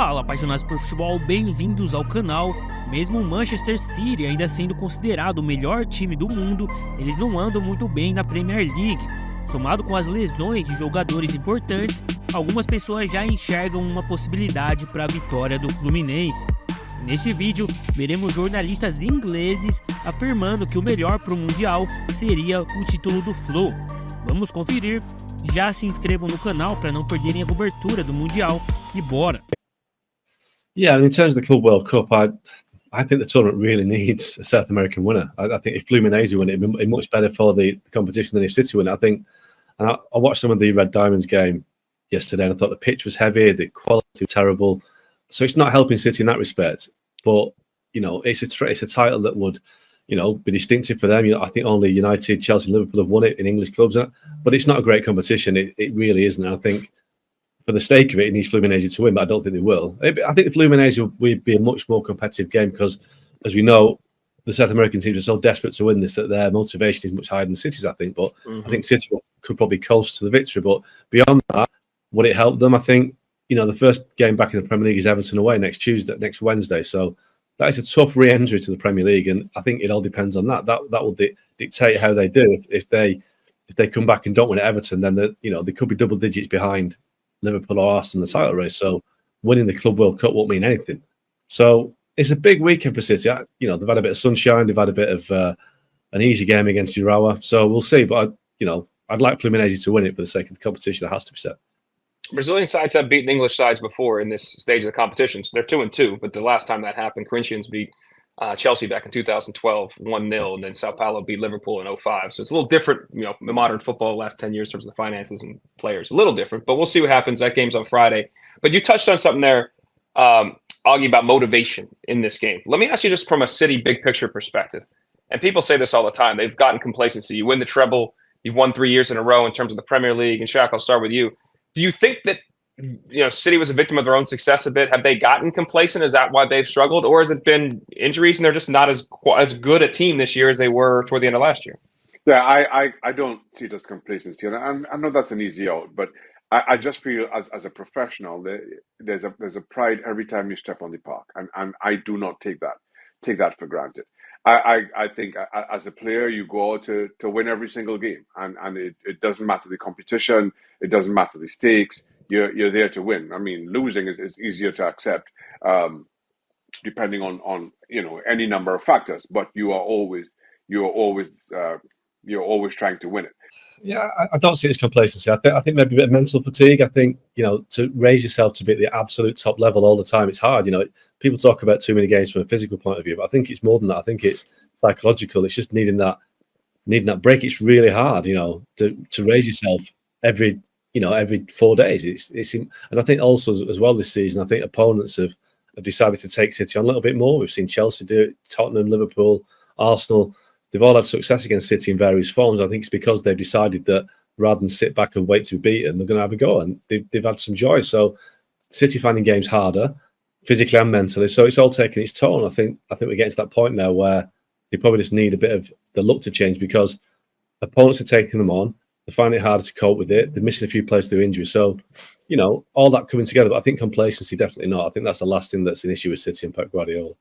Fala, apaixonados por futebol, bem-vindos ao canal. Mesmo o Manchester City ainda sendo considerado o melhor time do mundo, eles não andam muito bem na Premier League. Somado com as lesões de jogadores importantes, algumas pessoas já enxergam uma possibilidade para a vitória do Fluminense. Nesse vídeo, veremos jornalistas ingleses afirmando que o melhor para o Mundial seria o título do Flu. Vamos conferir. Já se inscrevam no canal para não perderem a cobertura do Mundial e bora! Yeah, in terms of the Club World Cup, I think the tournament really needs a South American winner. I think if Fluminense win it, it'd be much better for the competition than if City win it. I think, and I watched some of the Red Diamonds game yesterday, and I thought the pitch was heavy, the quality was terrible. So it's not helping City in that respect. But you know, it's a title that would, you know, be distinctive for them. You know, I think only United, Chelsea, and Liverpool have won it in English clubs, but it's not a great competition. It really isn't. I think for the stake of it, it needs Fluminense to win, but I don't think they will. I think the Fluminense would be a much more competitive game because, as we know, the South American teams are so desperate to win this that their motivation is much higher than City's, I think. But I think City could probably coast to the victory. But beyond that, would it help them? I think, you know, the first game back in the Premier League is Everton away next Wednesday. So that is a tough re-entry to the Premier League, and I think it all depends on that. That will dictate how they do. If they come back and don't win at Everton, then they could be double digits behind Liverpool or Arsenal in the title race. So winning the Club World Cup won't mean anything. So it's a big weekend for City. They've had a bit of sunshine. They've had a bit of an easy game against Urawa. So we'll see. But I'd like Fluminense to win it for the sake of the competition. It has to be said. Brazilian sides have beaten English sides before in this stage of the competition. So they're 2-2. But the last time that happened, Corinthians beat Chelsea back in 2012, 1-0, and then Sao Paulo beat Liverpool in 2005. So it's a little different, modern football the last 10 years in terms of the finances and players. A little different, but we'll see what happens. That game's on Friday. But you touched on something there, Augie, about motivation in this game. Let me ask you just from a City big picture perspective. And people say this all the time. They've gotten complacency. You win the treble. You've won 3 years in a row in terms of the Premier League. And Shaq, I'll start with you. Do you think that City was a victim of their own success a bit? Have they gotten complacent? Is that why they've struggled? Or has it been injuries and they're just not as good a team this year as they were toward the end of last year? Yeah, I don't see it as complacency. And I know that's an easy out, but I just feel as a professional, there's a pride every time you step on the park. And I do not take that for granted. I think as a player, you go out to win every single game. And it doesn't matter the competition. It doesn't matter the stakes. You're there to win. I mean, losing is easier to accept, depending on any number of factors. But you're always trying to win it. Yeah, I don't see it as complacency. I think maybe a bit of mental fatigue. I think to raise yourself to be at the absolute top level all the time, it's hard. People talk about too many games from a physical point of view, but I think it's more than that. I think it's psychological. It's just needing that break. It's really hard, to raise yourself every 4 days. And I think also as well this season, I think opponents have decided to take City on a little bit more. We've seen Chelsea do it, Tottenham, Liverpool, Arsenal. They've all had success against City in various forms. I think it's because they've decided that rather than sit back and wait to be beaten, they're going to have a go, and they've had some joy. So City finding games harder, physically and mentally. So it's all taking its toll. I think we're getting to that point now where they probably just need a bit of the luck to change because opponents are taking them on. They find it harder to cope with it. They're missing a few players through injury. So, all that coming together. But I think complacency, definitely not. I think that's the last thing that's an issue with City and Pep Guardiola.